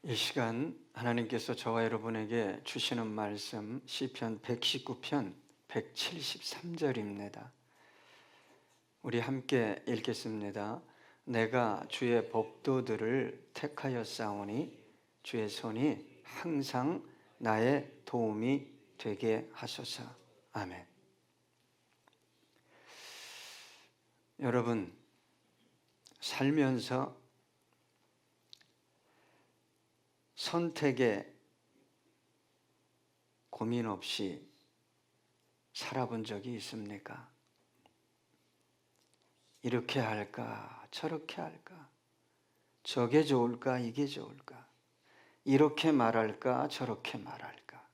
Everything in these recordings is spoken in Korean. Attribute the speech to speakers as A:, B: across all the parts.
A: 이 시간 하나님께서 저와 여러분에게 주시는 말씀 시편 119편 173절입니다. 우리 함께 읽겠습니다. 내가 주의 법도들을 택하였사오니 주의 손이 항상 나의 도움이 되게 하소서. 아멘. 여러분, 살면서 선택에 고민 없이 살아본 적이 있습니까? 이렇게 할까, 저렇게 할까, 저게 좋을까, 이게 좋을까, 이렇게 말할까, 저렇게 말할까.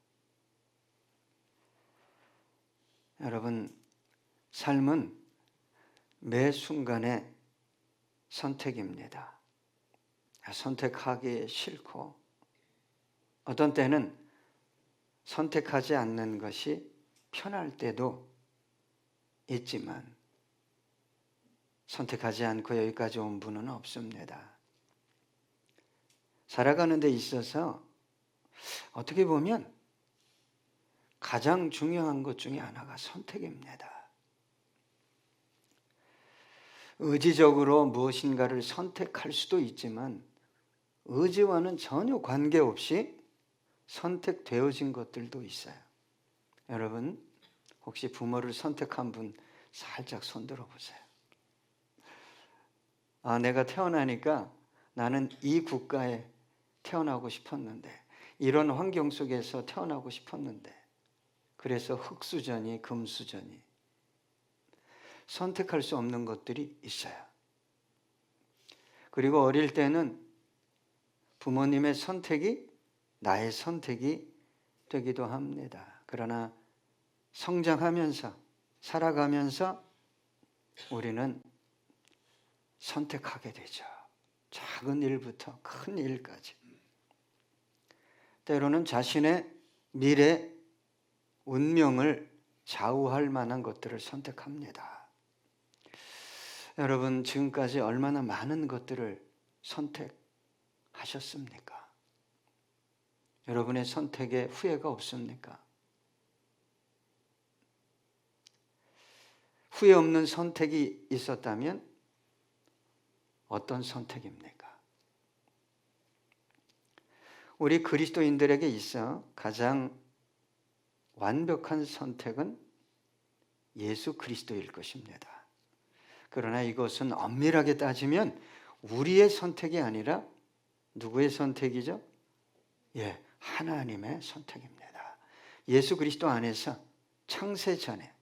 A: 여러분, 삶은 매 순간의 선택입니다. 선택하기 싫고, 어떤 때는 선택하지 않는 것이 편할 때도 있지만 선택하지 않고 여기까지 온 분은 없습니다. 살아가는 데 있어서 어떻게 보면 가장 중요한 것 중에 하나가 선택입니다. 의지적으로 무엇인가를 선택할 수도 있지만 의지와는 전혀 관계없이 선택되어진 것들도 있어요. 여러분, 혹시 부모를 선택한 분 살짝 손들어 보세요. 내가 태어나니까 나는 이 국가에 태어나고 싶었는데, 이런 환경 속에서 태어나고 싶었는데, 그래서 흙수저니 금수저니 선택할 수 없는 것들이 있어요. 그리고 어릴 때는 부모님의 선택이 나의 선택이 되기도 합니다. 그러나 성장하면서 살아가면서 우리는 선택하게 되죠. 작은 일부터 큰 일까지. 때로는 자신의 미래, 운명을 좌우할 만한 것들을 선택합니다. 여러분, 지금까지 얼마나 많은 것들을 선택하셨습니까? 여러분의 선택에 후회가 없습니까? 후회 없는 선택이 있었다면 어떤 선택입니까? 우리 그리스도인들에게 있어 가장 완벽한 선택은 예수 그리스도일 것입니다. 그러나 이것은 엄밀하게 따지면 우리의 선택이 아니라 누구의 선택이죠? 하나님의 선택입니다. 예수 그리스도 안에서 창세 전에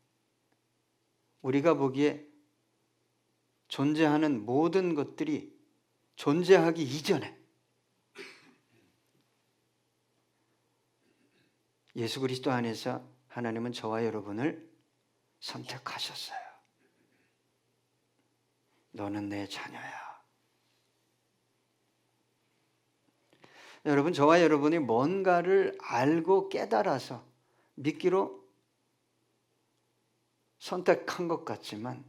A: 우리가 보기에 존재하는 모든 것들이 존재하기 이전에 예수 그리스도 안에서 하나님은 저와 여러분을 선택하셨어요. 너는 내 자녀야. 여러분, 저와 여러분이 뭔가를 알고 깨달아서 믿기로 선택한 것 같지만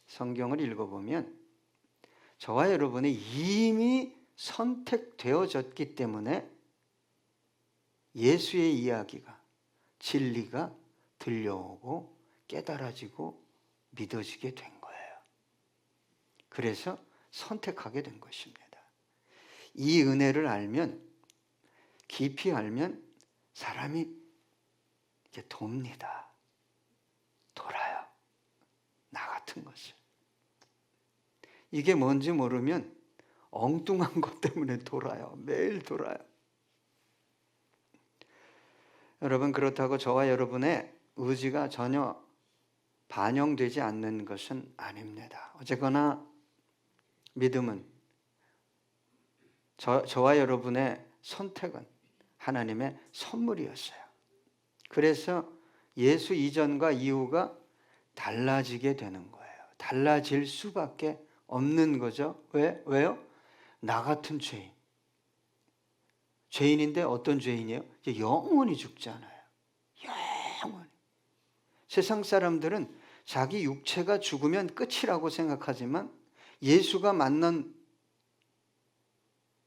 A: 성경을 읽어보면 저와 여러분이 이미 선택되어졌기 때문에 예수의 이야기가, 진리가 들려오고 깨달아지고 믿어지게 된 거예요. 그래서 선택하게 된 것입니다. 이 은혜를 알면, 깊이 알면 사람이 이제 돕니다. 돌아요. 나 같은 것을. 이게 뭔지 모르면 엉뚱한 것 때문에 돌아요. 매일 돌아요. 여러분, 그렇다고 저와 여러분의 의지가 전혀 반영되지 않는 것은 아닙니다. 어쨌거나 믿음은 저와 여러분의 선택은 하나님의 선물이었어요. 그래서 예수 이전과 이후가 달라지게 되는 거예요. 달라질 수밖에 없는 거죠. 왜요? 나 같은 죄인. 죄인인데 어떤 죄인이에요? 영원히 죽잖아요. 영원히. 세상 사람들은 자기 육체가 죽으면 끝이라고 생각하지만 예수가 만난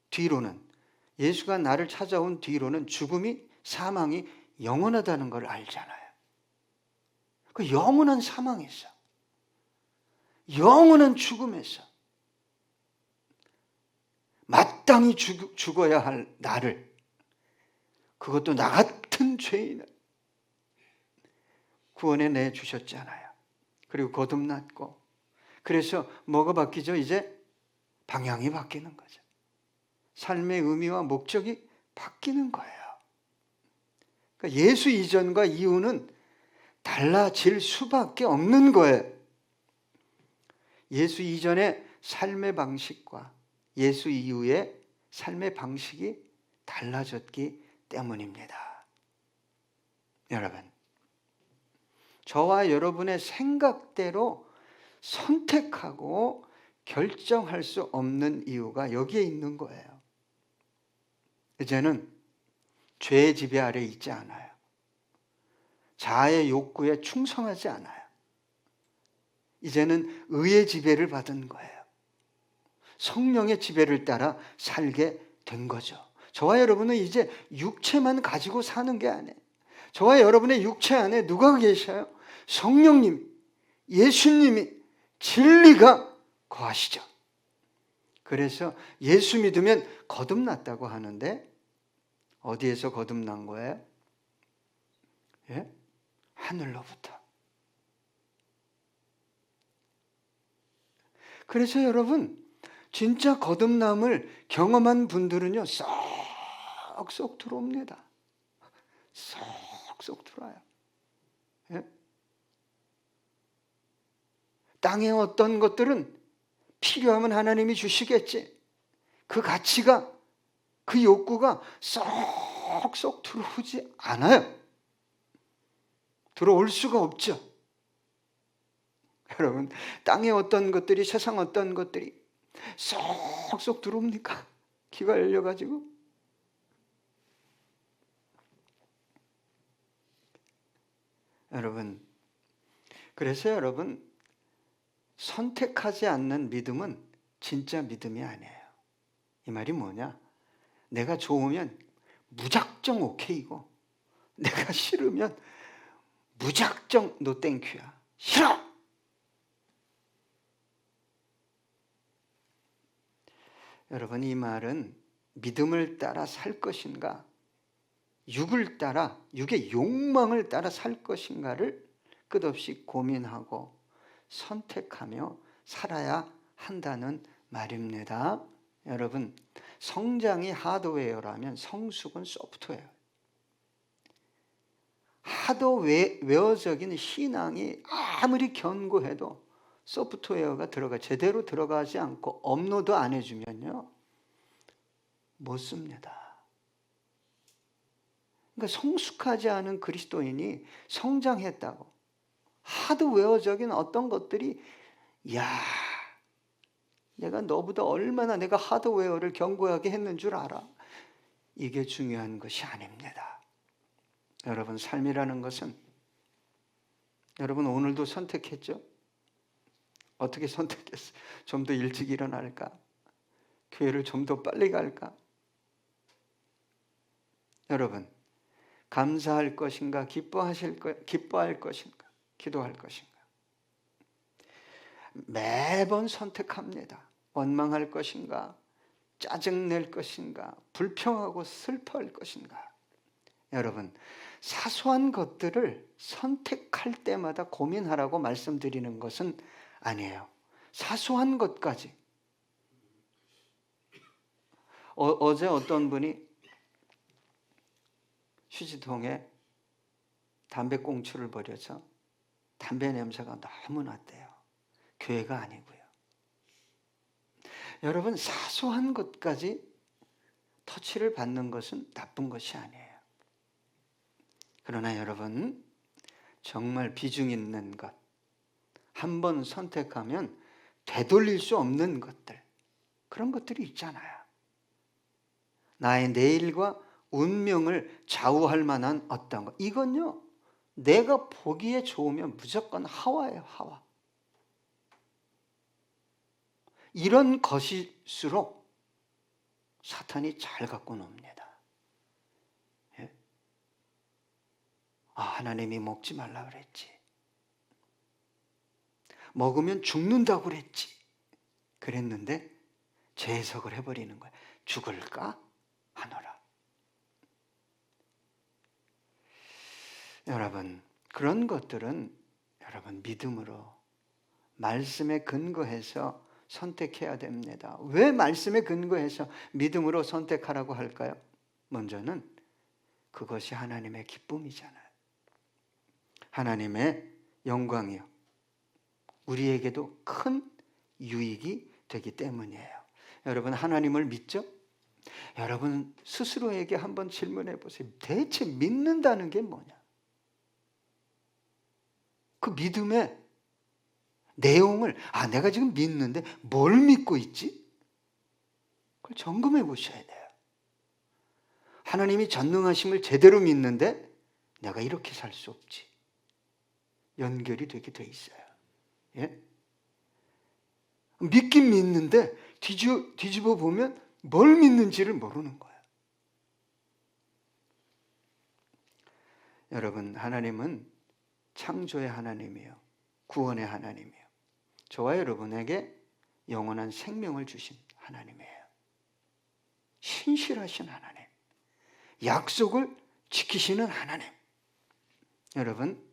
A: 뒤로는 예수가 나를 찾아온 뒤로는 죽음이, 사망이 영원하다는 걸 알잖아요. 그 영원한 사망에서, 영원한 죽음에서 마땅히 죽어야 할 나를, 그것도 나 같은 죄인을 구원해 내주셨잖아요. 그리고 거듭났고, 그래서 뭐가 바뀌죠? 이제 방향이 바뀌는 거죠. 삶의 의미와 목적이 바뀌는 거예요. 그러니까 예수 이전과 이후는 달라질 수밖에 없는 거예요. 예수 이전의 삶의 방식과 예수 이후의 삶의 방식이 달라졌기 때문입니다. 여러분, 저와 여러분의 생각대로 선택하고 결정할 수 없는 이유가 여기에 있는 거예요. 이제는 죄의 지배 아래 있지 않아요. 자아의 욕구에 충성하지 않아요. 이제는 의의 지배를 받은 거예요. 성령의 지배를 따라 살게 된 거죠. 저와 여러분은 이제 육체만 가지고 사는 게 아니에요. 저와 여러분의 육체 안에 누가 계셔요? 성령님, 예수님이, 진리가 거하시죠. 그래서 예수 믿으면 거듭났다고 하는데 어디에서 거듭난 거예요? 예? 하늘로부터. 그래서 여러분, 진짜 거듭남을 경험한 분들은요, 쏙쏙 들어옵니다. 쏙쏙 들어와요. 예? 땅의 어떤 것들은 필요하면 하나님이 주시겠지. 그 가치가, 그 욕구가 쏙쏙 들어오지 않아요. 들어올 수가 없죠. 여러분, 땅의 어떤 것들이, 세상 어떤 것들이 쏙쏙 들어옵니까? 귀가 열려가지고. 여러분, 그래서 여러분, 선택하지 않는 믿음은 진짜 믿음이 아니에요. 이 말이 뭐냐? 내가 좋으면 무작정 오케이고, 내가 싫으면 무작정 노 땡큐야. 싫어! 여러분, 이 말은 믿음을 따라 살 것인가, 육을 따라, 육의 욕망을 따라 살 것인가를 끝없이 고민하고 선택하며 살아야 한다는 말입니다. 여러분, 성장이 하드웨어라면 성숙은 소프트웨어. 하드웨어적인 신앙이 아무리 견고해도 소프트웨어가 제대로 들어가지 않고 업로드 안 해주면요, 못 씁니다. 그러니까 성숙하지 않은 그리스도인이 성장했다고 하드웨어적인 어떤 것들이, 야, 내가 너보다 얼마나 내가 하드웨어를 견고하게 했는 줄 알아? 이게 중요한 것이 아닙니다. 여러분, 삶이라는 것은, 여러분 오늘도 선택했죠? 어떻게 선택했어요? 좀 더 일찍 일어날까? 교회를 좀 더 빨리 갈까? 여러분, 감사할 것인가? 기뻐할 것인가? 기도할 것인가? 매번 선택합니다. 원망할 것인가? 짜증낼 것인가? 불평하고 슬퍼할 것인가? 여러분, 사소한 것들을 선택할 때마다 고민하라고 말씀드리는 것은 아니에요. 사소한 것까지. 어제 어떤 분이 휴지통에 담배꽁초를 버려서 담배 냄새가 너무 났대요. 교회가 아니고요. 여러분, 사소한 것까지 터치를 받는 것은 나쁜 것이 아니에요. 그러나 여러분, 정말 비중 있는 것, 한번 선택하면 되돌릴 수 없는 것들, 그런 것들이 있잖아요. 나의 내일과 운명을 좌우할 만한 어떤 것, 이건요, 내가 보기에 좋으면 무조건 하와예요. 하와. 이런 것일수록 사탄이 잘 갖고 놉니다. 예? 하나님이 먹지 말라 그랬지. 먹으면 죽는다고 그랬지. 그랬는데 재해석을 해버리는 거예요. 죽을까 하노라. 여러분, 그런 것들은 여러분 믿음으로 말씀에 근거해서 선택해야 됩니다. 왜 말씀에 근거해서 믿음으로 선택하라고 할까요? 먼저는 그것이 하나님의 기쁨이잖아요. 하나님의 영광이요. 우리에게도 큰 유익이 되기 때문이에요. 여러분, 하나님을 믿죠? 여러분 스스로에게 한번 질문해 보세요. 대체 믿는다는 게 뭐냐? 그 믿음의 내용을 내가 지금 믿는데 뭘 믿고 있지? 그걸 점검해 보셔야 돼요. 하나님이 전능하심을 제대로 믿는데 내가 이렇게 살 수 없지. 연결이 되게 돼 있어요. 예? 믿긴 믿는데 뒤집어 보면 뭘 믿는지를 모르는 거예요. 여러분, 하나님은 창조의 하나님이요, 구원의 하나님이요, 저와 여러분에게 영원한 생명을 주신 하나님이에요. 신실하신 하나님, 약속을 지키시는 하나님. 여러분,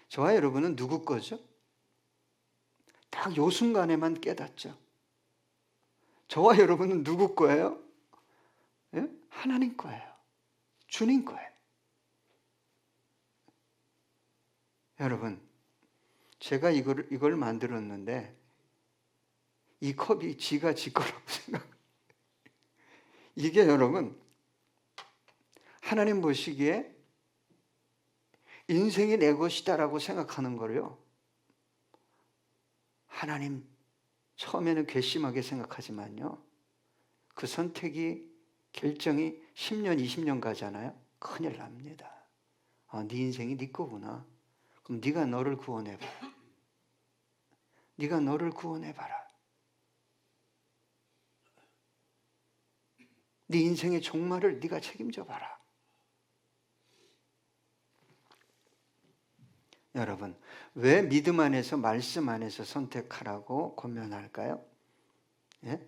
A: 저와 여러분은 누구 거죠? 딱 요 순간에만 깨닫죠. 저와 여러분은 누구 거예요? 예? 하나님 거예요. 주님 거예요. 여러분, 제가 이걸 만들었는데 이 컵이 지가 지 거라고 생각. 이게 여러분, 하나님 보시기에 인생이 내 것이다라고 생각하는 거를요, 하나님 처음에는 괘씸하게 생각하지만요, 그 선택이 결정이 10년 20년 가잖아요. 큰일 납니다. 네 인생이 네 거구나. 그럼 네가 너를 구원해봐라. 네가 너를 구원해봐라. 네 인생의 종말을 네가 책임져봐라. 여러분, 왜 믿음 안에서 말씀 안에서 선택하라고 권면할까요? 예?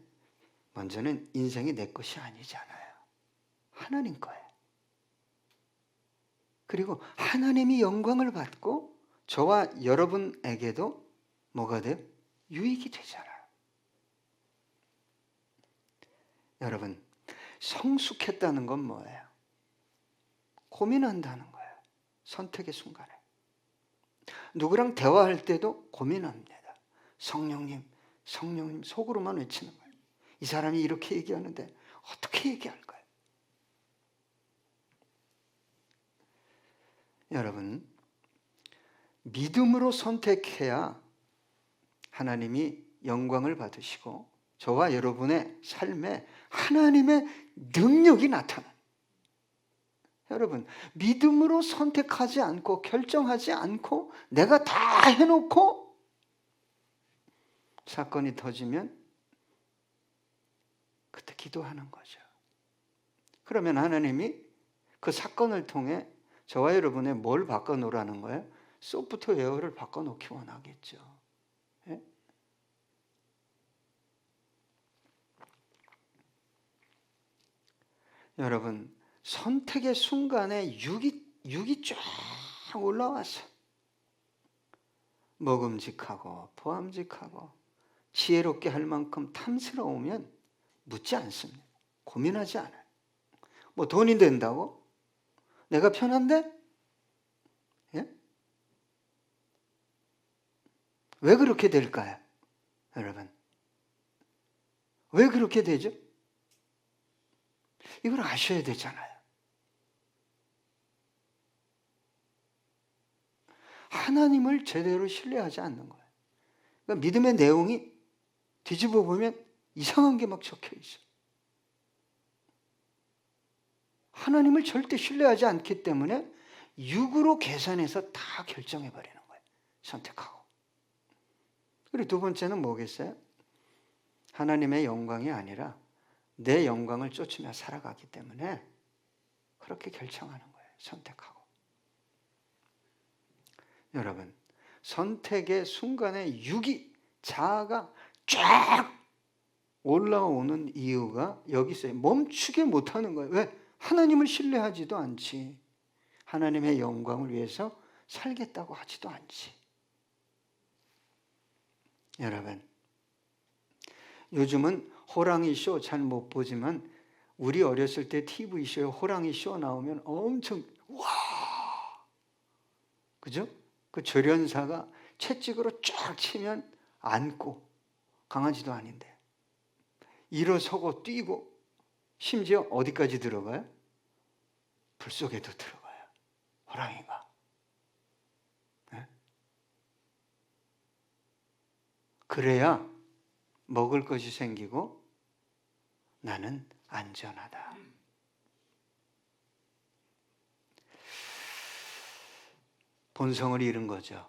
A: 먼저는 인생이 내 것이 아니잖아요. 하나님 거예요. 그리고 하나님이 영광을 받고 저와 여러분에게도 뭐가 돼요? 유익이 되잖아요. 여러분, 성숙했다는 건 뭐예요? 고민한다는 거예요. 선택의 순간에. 누구랑 대화할 때도 고민합니다. 성령님, 성령님, 속으로만 외치는 거예요. 이 사람이 이렇게 얘기하는데 어떻게 얘기할까요? 여러분, 믿음으로 선택해야 하나님이 영광을 받으시고 저와 여러분의 삶에 하나님의 능력이 나타나요. 여러분, 믿음으로 선택하지 않고 결정하지 않고 내가 다 해놓고 사건이 터지면 그때 기도하는 거죠. 그러면 하나님이 그 사건을 통해 저와 여러분의 뭘 바꿔놓으라는 거예요? 소프트웨어를 바꿔놓기 원하겠죠. 예? 여러분, 선택의 순간에 육이 쫙 올라와서 먹음직하고 보암직하고 지혜롭게 할 만큼 탐스러우면 묻지 않습니다. 고민하지 않아요. 뭐 돈이 된다고? 내가 편한데? 예? 왜 그렇게 될까요? 여러분, 왜 그렇게 되죠? 이걸 아셔야 되잖아요. 하나님을 제대로 신뢰하지 않는 거예요. 그러니까 믿음의 내용이 뒤집어 보면 이상한 게 막 적혀 있어요. 하나님을 절대 신뢰하지 않기 때문에 육으로 계산해서 다 결정해 버리는 거예요. 선택하고. 그리고 두 번째는 뭐겠어요? 하나님의 영광이 아니라 내 영광을 쫓으며 살아가기 때문에 그렇게 결정하는 거예요. 선택하고. 여러분, 선택의 순간에 육이, 자아가 쫙 올라오는 이유가 여기 있어요. 멈추게 못하는 거예요. 왜? 하나님을 신뢰하지도 않지. 하나님의 영광을 위해서 살겠다고 하지도 않지. 여러분, 요즘은 호랑이 쇼 잘 못 보지만 우리 어렸을 때 TV 쇼에 호랑이 쇼 나오면 엄청 와, 그죠? 그 조련사가 채찍으로 쫙 치면 앉고, 강아지도 아닌데 일어서고 뛰고, 심지어 어디까지 들어가요? 불 속에도 들어가요. 호랑이가. 네? 그래야 먹을 것이 생기고 나는 안전하다. 본성을 잃은 거죠.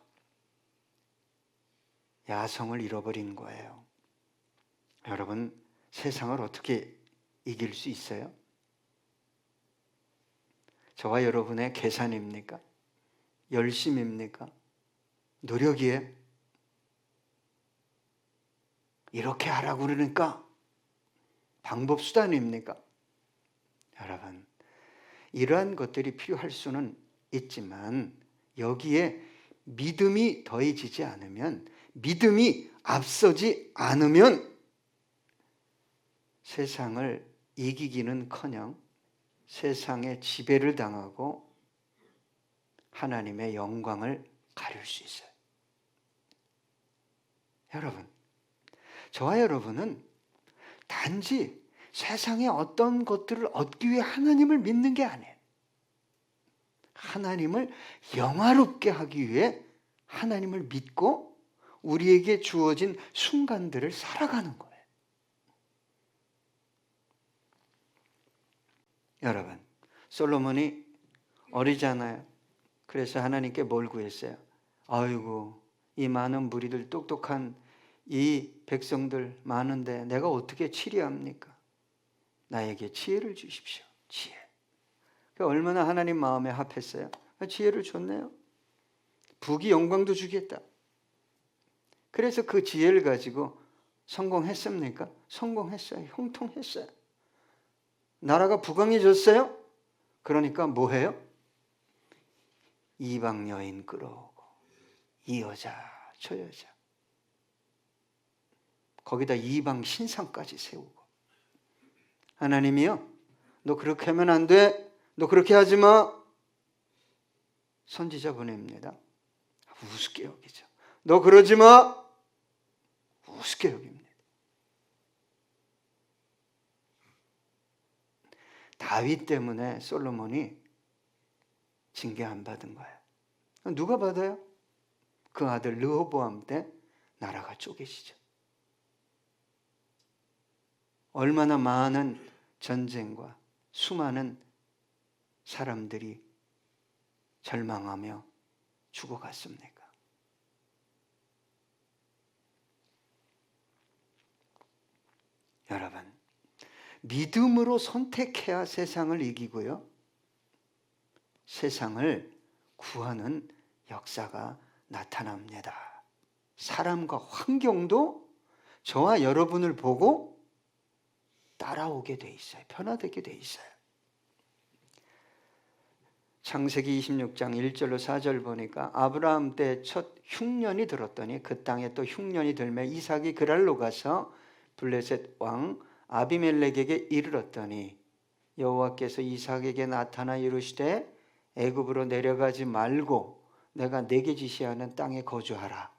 A: 야성을 잃어버린 거예요. 여러분, 세상을 어떻게 이길 수 있어요? 저와 여러분의 계산입니까? 열심입니까? 노력이에요? 이렇게 하라고 그러니까 방법 수단입니까? 여러분, 이러한 것들이 필요할 수는 있지만 여기에 믿음이 더해지지 않으면, 믿음이 앞서지 않으면 세상을 이기기는커녕 세상의 지배를 당하고 하나님의 영광을 가릴 수 있어요. 여러분, 저와 여러분은 단지 세상의 어떤 것들을 얻기 위해 하나님을 믿는 게 아니에요. 하나님을 영화롭게 하기 위해 하나님을 믿고 우리에게 주어진 순간들을 살아가는 거예요. 여러분, 솔로몬이 어리잖아요. 그래서 하나님께 뭘 구했어요? 아이고, 이 많은 무리들, 똑똑한 이 백성들 많은데 내가 어떻게 치리합니까? 나에게 지혜를 주십시오. 지혜. 얼마나 하나님 마음에 합했어요? 지혜를 줬네요. 부귀 영광도 주겠다. 그래서 그 지혜를 가지고 성공했습니까? 성공했어요. 형통했어요. 나라가 부강해졌어요? 그러니까 뭐 해요? 이방 여인 끌어오고, 이 여자 저 여자, 거기다 이방 신상까지 세우고. 하나님이요, 너 그렇게 하면 안 돼. 너 그렇게 하지 마. 선지자 보냅니다. 우습게 여기죠. 너 그러지 마. 우습게 여깁니다. 다윗 때문에 솔로몬이 징계 안 받은 거예요. 누가 받아요? 그 아들 르호보암 때 나라가 쪼개지죠. 얼마나 많은 전쟁과 수많은 사람들이 절망하며 죽어갔습니까? 여러분, 믿음으로 선택해야 세상을 이기고요, 세상을 구하는 역사가 나타납니다. 사람과 환경도 저와 여러분을 보고 따라오게 돼 있어요. 변화되게 돼 있어요. 창세기 26장 1절로 4절 보니까 아브라함 때 첫 흉년이 들었더니 그 땅에 또 흉년이 들매 이삭이 그랄로 가서 블레셋 왕 아비멜렉에게 이르렀더니 여호와께서 이삭에게 나타나 이르시되 애굽으로 내려가지 말고 내가 내게 지시하는 땅에 거주하라.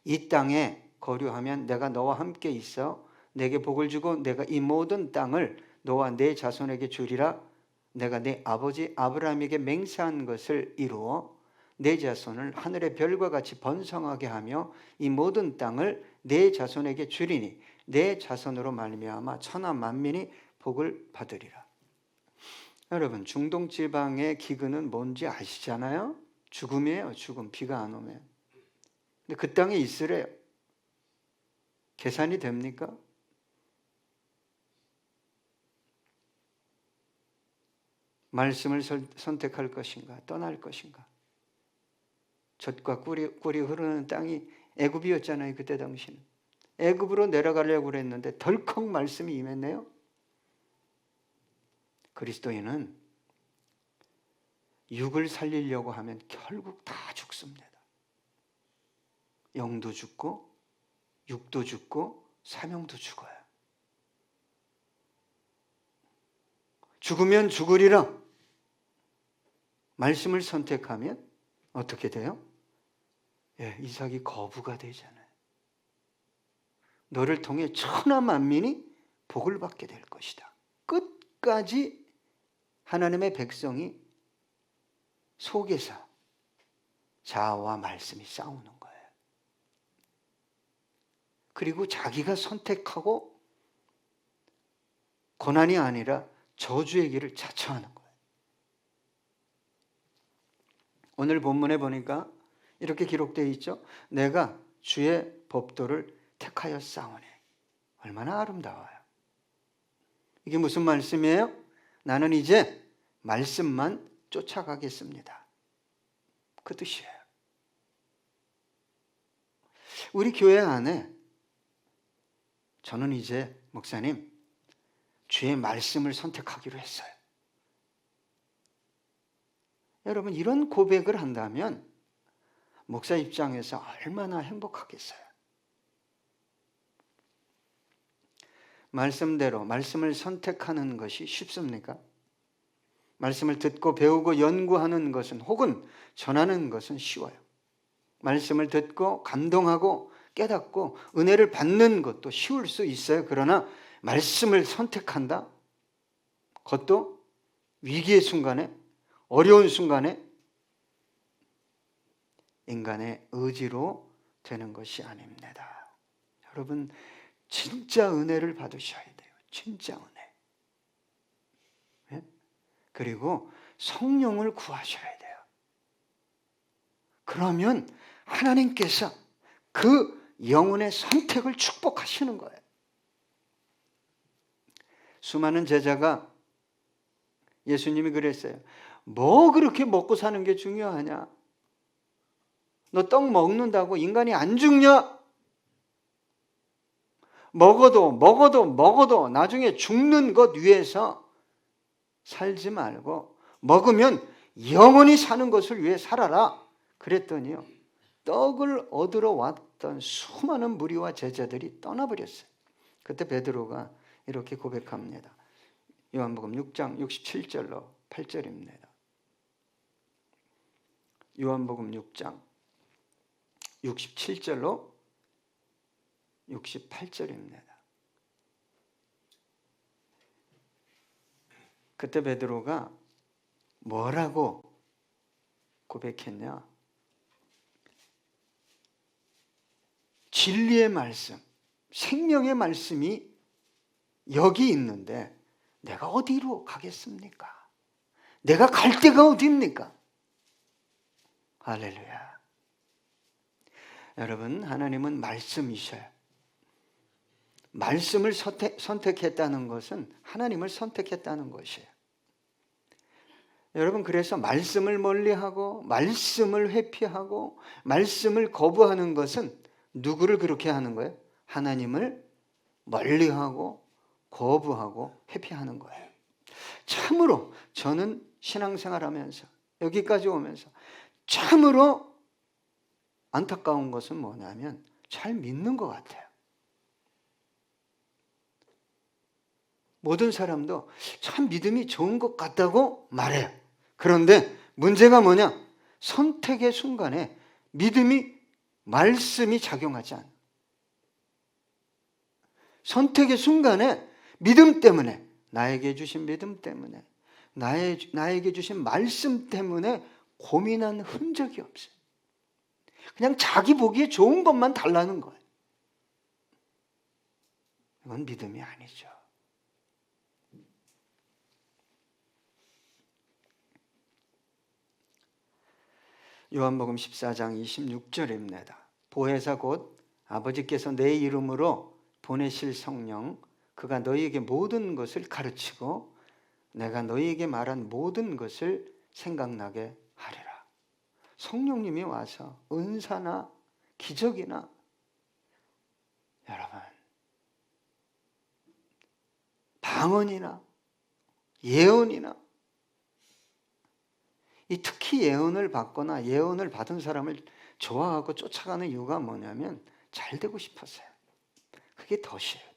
A: 이 땅에 거류하면 내가 너와 함께 있어 내게 복을 주고 내가 이 모든 땅을 너와 내 자손에게 주리라. 내가 내 아버지 아브라함에게 맹세한 것을 이루어 내 자손을 하늘의 별과 같이 번성하게 하며 이 모든 땅을 내 자손에게 주리니 내 자손으로 말미암아 천하 만민이 복을 받으리라. 여러분, 중동 지방의 기근은 뭔지 아시잖아요? 죽음이에요. 죽음. 비가 안 오면. 근데 그 땅에 있으래요. 계산이 됩니까? 말씀을 선택할 것인가, 떠날 것인가? 젖과 꿀이 흐르는 땅이 애굽이었잖아요. 그때 당시는. 애굽으로 내려가려고 그랬는데 덜컥 말씀이 임했네요. 그리스도인은 육을 살리려고 하면 결국 다 죽습니다. 영도 죽고 육도 죽고 사명도 죽어요. 죽으면 죽으리라. 말씀을 선택하면 어떻게 돼요? 이삭이 거부가 되잖아요. 너를 통해 천하 만민이 복을 받게 될 것이다. 끝까지 하나님의 백성이 속에서 자아와 말씀이 싸우는 거예요. 그리고 자기가 선택하고 고난이 아니라 저주의 길을 자처하는 거예요. 오늘 본문에 보니까 이렇게 기록되어 있죠. 내가 주의 법도를 택하여 싸우네. 얼마나 아름다워요. 이게 무슨 말씀이에요? 나는 이제 말씀만 쫓아가겠습니다. 그 뜻이에요. 우리 교회 안에 저는 이제 목사님 주의 말씀을 선택하기로 했어요. 여러분 이런 고백을 한다면 목사 입장에서 얼마나 행복하겠어요. 말씀대로 말씀을 선택하는 것이 쉽습니까? 말씀을 듣고 배우고 연구하는 것은 혹은 전하는 것은 쉬워요. 말씀을 듣고 감동하고 깨닫고 은혜를 받는 것도 쉬울 수 있어요. 그러나 말씀을 선택한다? 그것도 위기의 순간에 어려운 순간에 인간의 의지로 되는 것이 아닙니다. 여러분 진짜 은혜를 받으셔야 돼요. 진짜 은혜. 네? 그리고 성령을 구하셔야 돼요. 그러면 하나님께서 그 영혼의 선택을 축복하시는 거예요. 수많은 제자가 예수님이 그랬어요. 뭐 그렇게 먹고 사는 게 중요하냐? 너 떡 먹는다고 인간이 안 죽냐? 먹어도 나중에 죽는 것 위해서 살지 말고 먹으면 영원히 사는 것을 위해 살아라. 그랬더니요. 떡을 얻으러 왔던 수많은 무리와 제자들이 떠나버렸어요. 그때 베드로가 이렇게 고백합니다. 요한복음 6장 67절로 8절입니다. 요한복음 6장 67절로 68절입니다. 그때 베드로가 뭐라고 고백했냐? 진리의 말씀, 생명의 말씀이 여기 있는데 내가 어디로 가겠습니까? 내가 갈 데가 어디입니까? 할렐루야. 여러분, 하나님은 말씀이셔요. 말씀을 선택했다는 것은 하나님을 선택했다는 것이에요. 여러분, 그래서 말씀을 멀리하고 말씀을 회피하고 말씀을 거부하는 것은 누구를 그렇게 하는 거예요? 하나님을 멀리하고 거부하고 회피하는 거예요. 참으로 저는 신앙생활하면서 여기까지 오면서 참으로 안타까운 것은 뭐냐면 잘 믿는 것 같아요. 모든 사람도 참 믿음이 좋은 것 같다고 말해요. 그런데 문제가 뭐냐? 선택의 순간에 말씀이 작용하지 않아요. 선택의 순간에 믿음 때문에, 나에게 주신 믿음 때문에, 나에게 주신 말씀 때문에 고민한 흔적이 없어요. 그냥 자기 보기에 좋은 것만 달라는 거예요. 이건 믿음이 아니죠. 요한복음 14장 26절입니다. 보혜사 곧 아버지께서 내 이름으로 보내실 성령, 그가 너희에게 모든 것을 가르치고 내가 너희에게 말한 모든 것을 생각나게 하리라. 성령님이 와서 은사나 기적이나 여러분 방언이나 예언이나 특히 예언을 받거나 예언을 받은 사람을 좋아하고 쫓아가는 이유가 뭐냐면 잘 되고 싶었어요. 그게 덫이에요.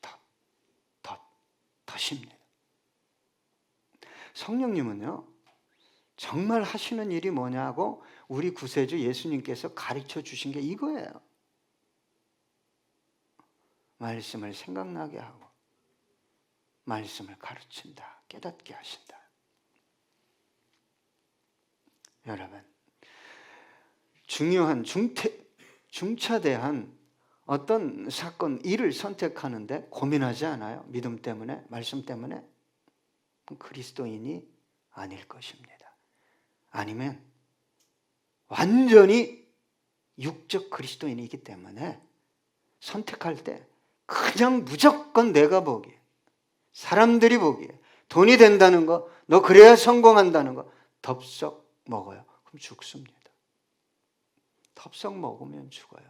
A: 덫입니다. 성령님은요 정말 하시는 일이 뭐냐고 우리 구세주 예수님께서 가르쳐 주신 게 이거예요. 말씀을 생각나게 하고 말씀을 가르친다, 깨닫게 하신다. 여러분, 중요한 중차대한 어떤 사건, 일을 선택하는데 고민하지 않아요? 믿음 때문에, 말씀 때문에? 그리스도인이 아닐 것입니다. 아니면 완전히 육적 그리스도인이기 때문에 선택할 때 그냥 무조건 내가 보기에, 사람들이 보기에, 돈이 된다는 거, 너 그래야 성공한다는 거 덥석 먹어요. 그럼 죽습니다. 덥석 먹으면 죽어요.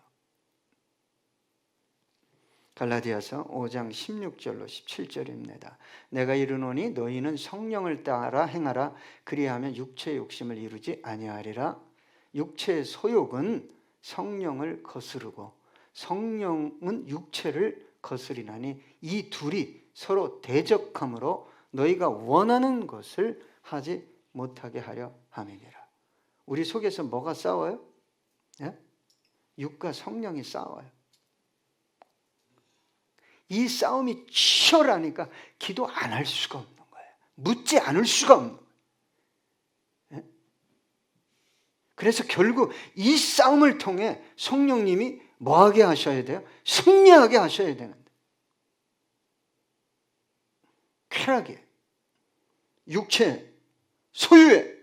A: 갈라디아서 5장 16절로 17절입니다. 내가 이르노니 너희는 성령을 따라 행하라. 그리하면 육체의 욕심을 이루지 아니하리라. 육체의 소욕은 성령을 거스르고 성령은 육체를 거스리나니 이 둘이 서로 대적함으로 너희가 원하는 것을 하지 못하게 하려 함이니라. 우리 속에서 뭐가 싸워요? 예? 육과 성령이 싸워요. 이 싸움이 치열하니까 기도 안 할 수가 없는 거예요. 묻지 않을 수가 없는 거예요. 예? 그래서 결국 이 싸움을 통해 성령님이 뭐하게 하셔야 돼요? 승리하게 하셔야 되는데 쾌락에, 육체, 소유에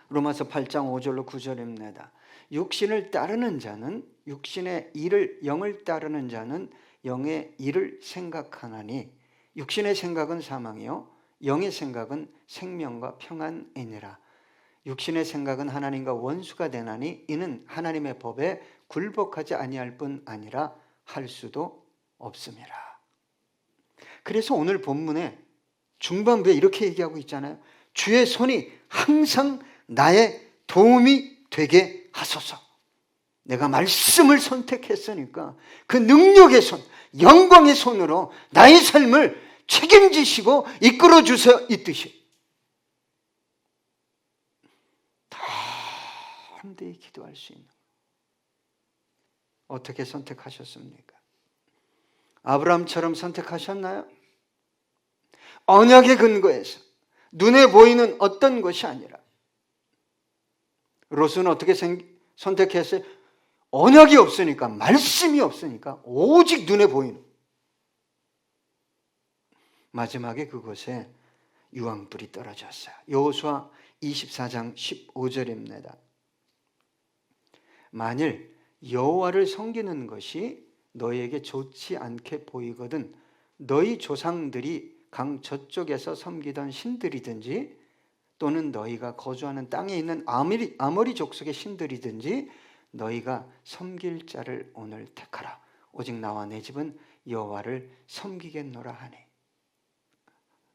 A: 로마서 8장 5절로 9절입니다. 육신을 따르는 자는 육신의 일을 영을 따르는 자는 영의 일을 생각하나니 육신의 생각은 사망이요 영의 생각은 생명과 평안이니라. 육신의 생각은 하나님과 원수가 되나니 이는 하나님의 법에 굴복하지 아니할 뿐 아니라 할 수도 없음이라. 그래서 오늘 본문에 중반부에 이렇게 얘기하고 있잖아요. 주의 손이 항상 나의 도움이 되게 하소서. 내가 말씀을 선택했으니까 그 능력의 손, 영광의 손으로 나의 삶을 책임지시고 이끌어 주세요. 이 뜻이. 담대히 기도할 수 있는. 어떻게 선택하셨습니까? 아브라함처럼 선택하셨나요? 언약의 근거에서 눈에 보이는 어떤 것이 아니라. 롯은 어떻게 선택했어요? 언약이 없으니까, 말씀이 없으니까 오직 눈에 보이는. 마지막에 그곳에 유황불이 떨어졌어요. 여호수아 24장 15절입니다. 만일 여호와를 섬기는 것이 너희에게 좋지 않게 보이거든 너희 조상들이 강 저쪽에서 섬기던 신들이든지 또는 너희가 거주하는 땅에 있는 아모리 족속의 신들이든지 너희가 섬길 자를 오늘 택하라. 오직 나와 내 집은 여호와를 섬기겠노라 하니.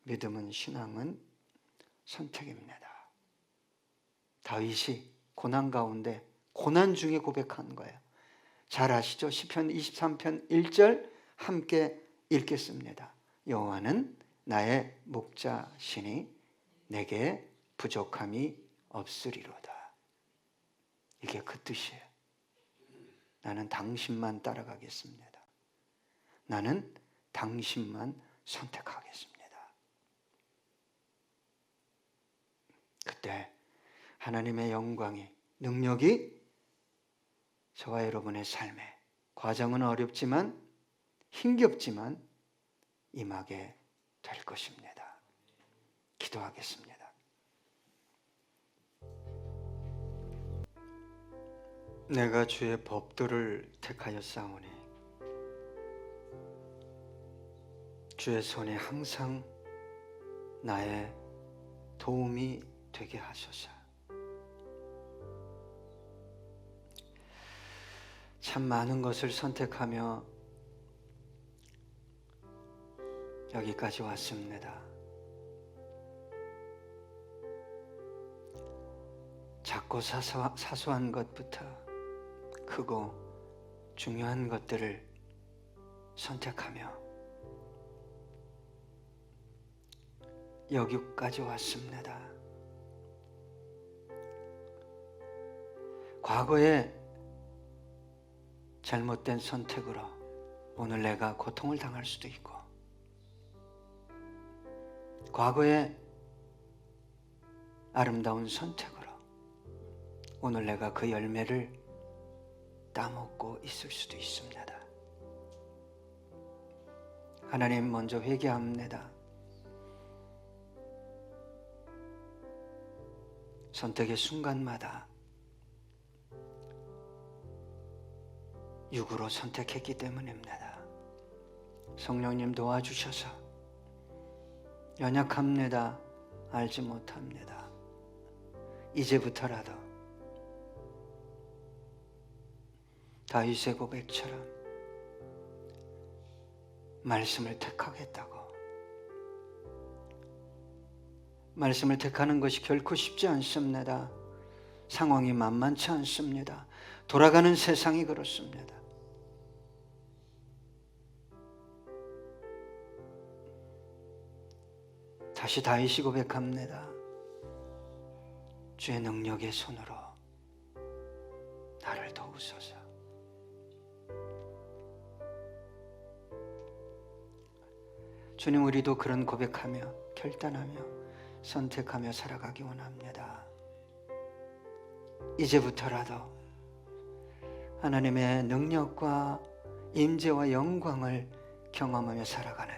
A: 믿음은, 신앙은 선택입니다. 다윗이 고난 가운데 고난 중에 고백한 거예요. 잘 아시죠? 시편 23편 1절 함께 읽겠습니다. 여호와는 나의 목자시니 내게 부족함이 없으리로다. 이게 그 뜻이에요. 나는 당신만 따라가겠습니다. 나는 당신만 선택하겠습니다. 그때 하나님의 영광이, 능력이 저와 여러분의 삶에 과정은 어렵지만 힘겹지만 임하게 될 것입니다. 기도하겠습니다. 내가 주의 법도를 택하였사오니 주의 손이 항상 나의 도움이 되게 하소서. 참 많은 것을 선택하며 여기까지 왔습니다. 작고 사소한 것부터 크고 중요한 것들을 선택하며 여기까지 왔습니다. 과거에 잘못된 선택으로 오늘 내가 고통을 당할 수도 있고, 과거에 아름다운 선택으로 오늘 내가 그 열매를 따먹고 있을 수도 있습니다. 하나님, 먼저 회개합니다. 선택의 순간마다 육으로 선택했기 때문입니다. 성령님 도와주셔서 연약합니다. 알지 못합니다. 이제부터라도 다윗의 고백처럼 말씀을 택하겠다고. 말씀을 택하는 것이 결코 쉽지 않습니다. 상황이 만만치 않습니다. 돌아가는 세상이 그렇습니다. 다시 다윗이 고백합니다. 주의 능력의 손으로 나를 도우소서. 주님, 우리도 그런 고백하며 결단하며 선택하며 살아가기 원합니다. 이제부터라도 하나님의 능력과 임재와 영광을 경험하며 살아가는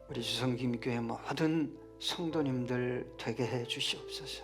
A: 우리 주성김교회 모든 성도님들 되게 해 주시옵소서.